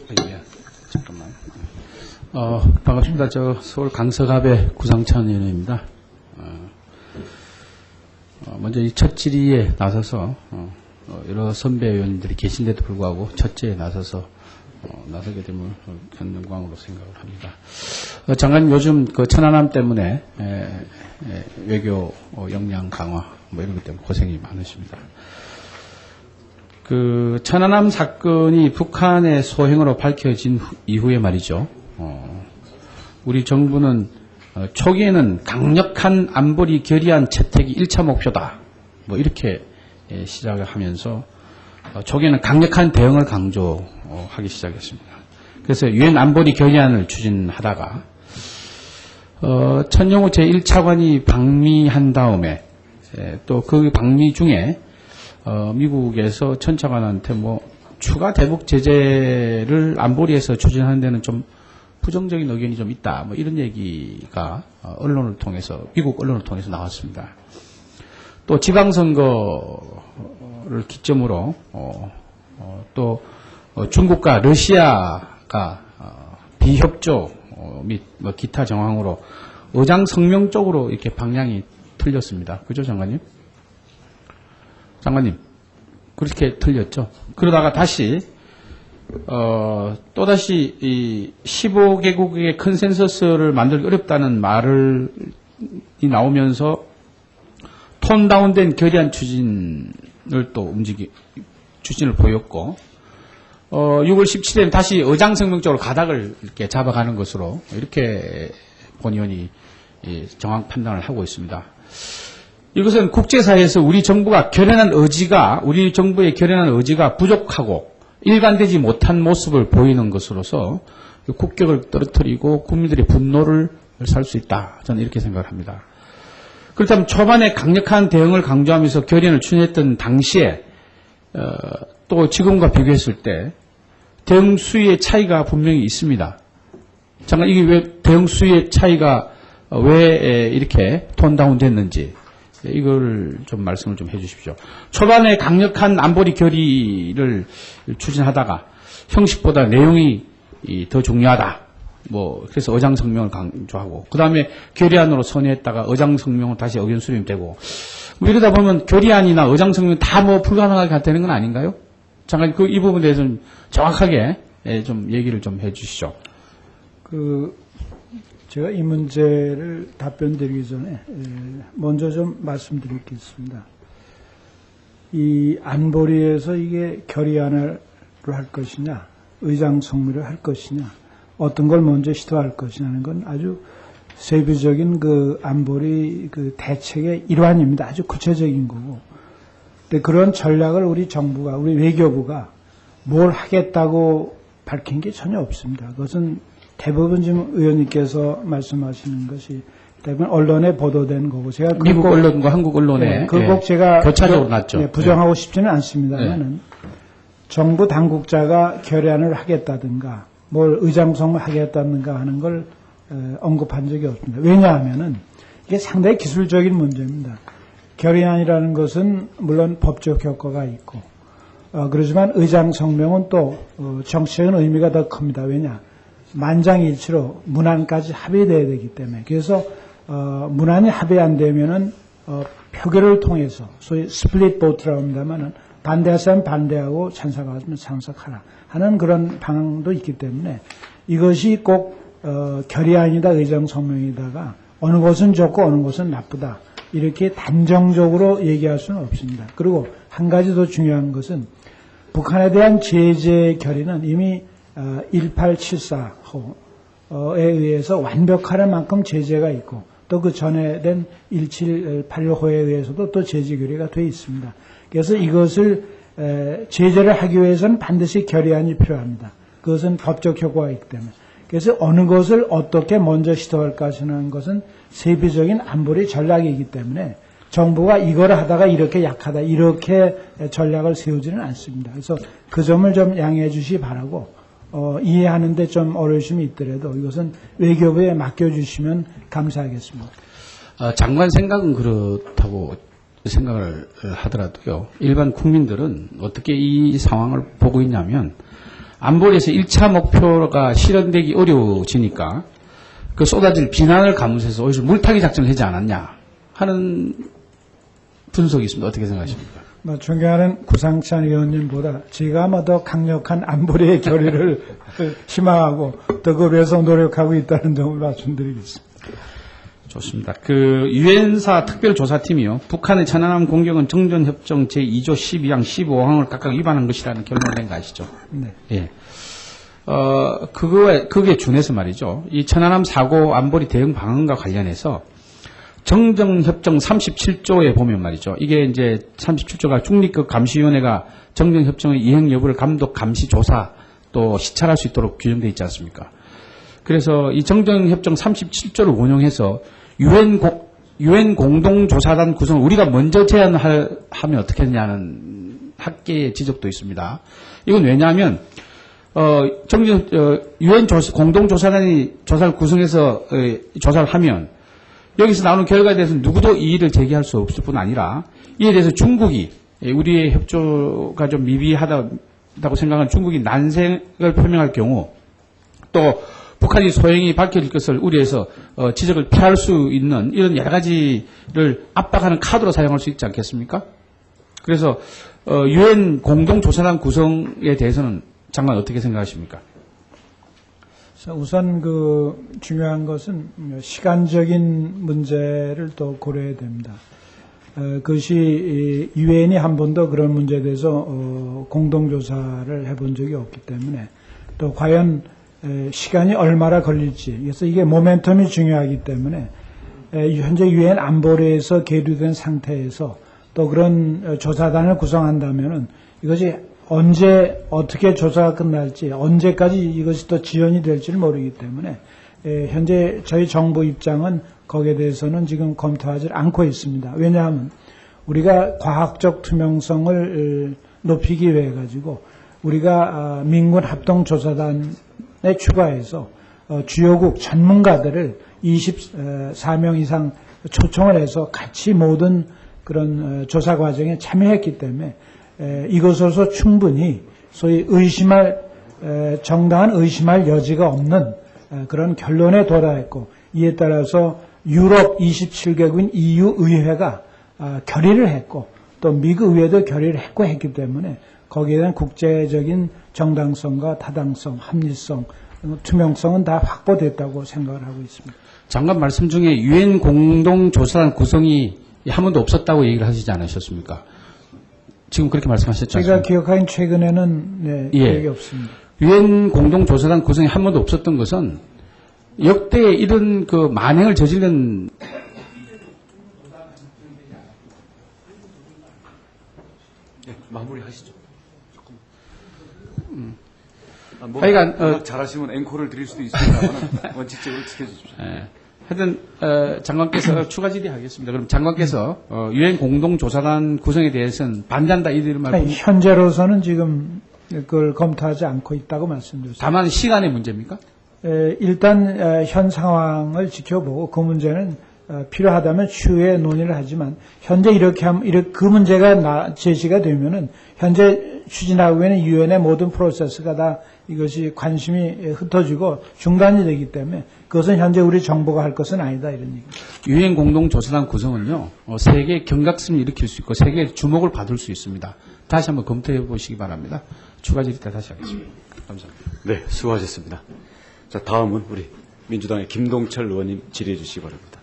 예, 잠깐만. 반갑습니다. 저 서울 강서갑의 구상찬 의원입니다. 먼저 이 첫 질의에 나서서 여러 선배 의원들이 계신데도 불구하고 첫째에 나서서 나서게 됨을 큰 영광으로 생각을 합니다. 장관님 요즘 그 천안함 때문에 외교 역량 강화 뭐 이런 것 때문에 고생이 많으십니다. 그 천안함 사건이 북한의 소행으로 밝혀진 이후에 말이죠. 우리 정부는 초기에는 강력한 안보리 결의안 채택이 1차 목표다. 뭐 이렇게 시작을 하면서 초기에는 강력한 대응을 강조하기 시작했습니다. 그래서 유엔 안보리 결의안을 추진하다가 천영우 제1차관이 방미한 다음에 또 그 방미 중에 미국에서 천 차관한테 뭐 추가 대북 제재를 안보리에서 추진하는 데는 좀 부정적인 의견이 좀 있다. 뭐 이런 얘기가 언론을 통해서 미국 언론을 통해서 나왔습니다. 또 지방선거를 기점으로 또 중국과 러시아가 비협조 및 뭐 기타 정황으로 의장 성명 쪽으로 이렇게 방향이 틀렸습니다. 그죠, 장관님? 장관님, 그렇게 틀렸죠. 그러다가 다시 또다시 이 15개국의 컨센서스를 만들기 어렵다는 말이 나오면서 톤 다운된 결의안 추진을 또 추진을 보였고 6월 17일에 다시 의장성명적으로 가닥을 이렇게 잡아가는 것으로 이렇게 본 의원이 정황 판단을 하고 있습니다. 이것은 국제사회에서 우리 정부의 결연한 의지가 부족하고 일관되지 못한 모습을 보이는 것으로서 국격을 떨어뜨리고 국민들의 분노를 살 수 있다. 저는 이렇게 생각을 합니다. 그렇다면 초반에 강력한 대응을 강조하면서 결의안을 추진했던 당시에 또 지금과 비교했을 때 대응 수위의 차이가 분명히 있습니다. 잠깐 이게 왜 대응 수위의 차이가 왜 이렇게 톤다운 됐는지 이걸 좀 말씀을 좀 해주십시오. 초반에 강력한 안보리 결의를 추진하다가 형식보다 내용이 더 중요하다. 뭐 그래서 의장 성명을 강조하고 그 다음에 결의안으로 선회했다가 의장 성명을 다시 의견 수렴되고 뭐 이러다 보면 결의안이나 의장 성명 다 뭐 불가능하게 되는 건 아닌가요? 잠깐 이 부분에 대해서는 정확하게 좀 얘기를 좀 해주시죠. 제가 이 문제를 답변드리기 전에 먼저 좀 말씀드리겠습니다. 이 안보리에서 이게 결의안을 할 것이냐, 의장 성명을 할 것이냐, 어떤 걸 먼저 시도할 것이냐는 건 아주 세부적인 그 안보리 그 대책의 일환입니다. 아주 구체적인 거고. 근데 그런 전략을 우리 정부가, 우리 외교부가 뭘 하겠다고 밝힌 게 전혀 없습니다. 그것은 대부분 지금 의원님께서 말씀하시는 것이 대부분 언론에 보도된 거고 제가 미국 언론과 한국 언론에 꼭 제가 교차적으로 났죠. 부정하고 싶지는 않습니다만은 정부 당국자가 결의안을 하겠다든가 뭘 의장성을 하겠다든가 하는 걸 언급한 적이 없습니다. 왜냐하면은 이게 상당히 기술적인 문제입니다. 결의안이라는 것은 물론 법적 효과가 있고 그렇지만 의장성명은 또 정치적인 의미가 더 큽니다. 왜냐? 만장일치로 문안까지 합의돼야 되기 때문에 그래서 문안이 합의 안 되면은 표결을 통해서 소위 스플릿 보트라고 합니다만은 반대할 사람 반대하고 찬성하면 찬성하라 하는 그런 방향도 있기 때문에 이것이 꼭 결의안이다 의장성명이다가 어느 것은 좋고 어느 것은 나쁘다 이렇게 단정적으로 얘기할 수는 없습니다. 그리고 한 가지 더 중요한 것은 북한에 대한 제재 결의는 이미 1874호에 의해서 완벽할 만큼 제재가 있고 또 그 전에 된 1785호에 의해서도 또 제재 결의가 되어 있습니다. 그래서 이것을 제재를 하기 위해서는 반드시 결의안이 필요합니다. 그것은 법적 효과가 있기 때문에. 그래서 어느 것을 어떻게 먼저 시도할 것이라는 것은 세부적인 안보리 전략이기 때문에 정부가 이걸 하다가 이렇게 약하다 이렇게 전략을 세우지는 않습니다. 그래서 그 점을 좀 양해해 주시기 바라고 이해하는데 좀 어려움이 있더라도 이것은 외교부에 맡겨주시면 감사하겠습니다. 장관 생각은 그렇다고 생각을 하더라도요. 일반 국민들은 어떻게 이 상황을 보고 있냐면 안보리에서 1차 목표가 실현되기 어려워지니까 그 쏟아질 비난을 감수해서 오히려 물타기 작전을 하지 않았냐 하는 분석이 있습니다. 어떻게 생각하십니까? 존경하는 구상찬 의원님보다 제가 아마 더 강력한 안보리의 결의를 희망하고 더 그걸 위해서 노력하고 있다는 점을 말씀드리겠습니다. 좋습니다. 그 유엔사 특별조사팀이요. 북한의 천안함 공격은 정전협정 제2조 12항, 15항을 각각 위반한 것이라는 결론을 낸 거 아시죠? 네. 예. 그거에 준해서 말이죠. 이 천안함 사고 안보리 대응 방안과 관련해서 정전협정 37조에 보면 말이죠. 이게 이제 37조가 중립국 감시위원회가 정전협정의 이행 여부를 감독, 감시, 조사 또 시찰할 수 있도록 규정되어 있지 않습니까? 그래서 이 정전협정 37조를 운용해서 유엔 공동조사단 구성을 우리가 먼저 제안하면 어떻게 하느냐는 학계의 지적도 있습니다. 이건 왜냐하면 유엔 공동조사단이 조사를 구성해서 조사를 하면 여기서 나오는 결과에 대해서 누구도 이의를 제기할 수 없을 뿐 아니라 이에 대해서 중국이 우리의 협조가 좀 미비하다고 생각하는 중국이 난색을 표명할 경우 또 북한이 소행이 밝혀질 것을 우려해서 지적을 피할 수 있는 이런 여러 가지를 압박하는 카드로 사용할 수 있지 않겠습니까? 그래서 유엔 공동조사단 구성에 대해서는 장관 어떻게 생각하십니까? 우선 중요한 것은 시간적인 문제를 또 고려해야 됩니다. 그것이 유엔이 한 번도 그런 문제에 대해서 공동조사를 해본 적이 없기 때문에 또 과연 시간이 얼마나 걸릴지, 그래서 이게 모멘텀이 중요하기 때문에 현재 유엔 안보리에서 계류된 상태에서 또 그런 조사단을 구성한다면은 이것이 언제 어떻게 조사가 끝날지, 언제까지 이것이 또 지연이 될지를 모르기 때문에 현재 저희 정부 입장은 거기에 대해서는 지금 검토하지 않고 있습니다. 왜냐하면 우리가 과학적 투명성을 높이기 위해 가지고 우리가 민군 합동조사단에 추가해서 주요국 전문가들을 24명 이상 초청을 해서 같이 모든 그런 조사 과정에 참여했기 때문에 이것으로서 충분히 소위 정당한 의심할 여지가 없는 그런 결론에 도달했고, 이에 따라서 유럽 27개국인 EU 의회가 결의를 했고 또 미국 의회도 결의를 했고 했기 때문에 거기에 대한 국제적인 정당성과 타당성, 합리성, 투명성은 다 확보됐다고 생각을 하고 있습니다. 장관 말씀 중에 유엔 공동조사단 구성이 한 번도 없었다고 얘기를 하시지 않으셨습니까? 지금 그렇게 말씀하셨죠? 제가 기억하기엔 최근에는 기억이 없습니다. 유엔 공동조사단 구성이 한 번도 없었던 것은 역대 이런 그 만행을 저지른 마무리하시죠. 하여간 잘하시면 앵콜을 드릴 수도 있습니다만 원칙적으로 지켜주십시오. 하여튼 장관께서 추가 질의하겠습니다. 그럼 장관께서 유엔 공동조사단 구성에 대해서는 반대한다 이들 말고 현재로서는 지금 그걸 검토하지 않고 있다고 말씀드렸습니다. 다만 시간의 문제입니까? 일단 현 상황을 지켜보고 그 문제는 필요하다면 추후에 논의를 하지만 현재 이렇게 하면 그 문제가 제시가 되면은 현재 추진하고 있는 유엔의 모든 프로세스가 다 이것이 관심이 흩어지고 중단이 되기 때문에 그것은 현재 우리 정부가 할 것은 아니다 이런 얘기입니다. 유엔 공동조사단 구성은요 세계의 경각심을 일으킬 수 있고 세계의 주목을 받을 수 있습니다. 다시 한번 검토해 보시기 바랍니다. 추가 질의 때 다시 하겠습니다. 감사합니다. 네, 수고하셨습니다. 자, 다음은 우리 민주당의 김동철 의원님 질의해 주시기 바랍니다.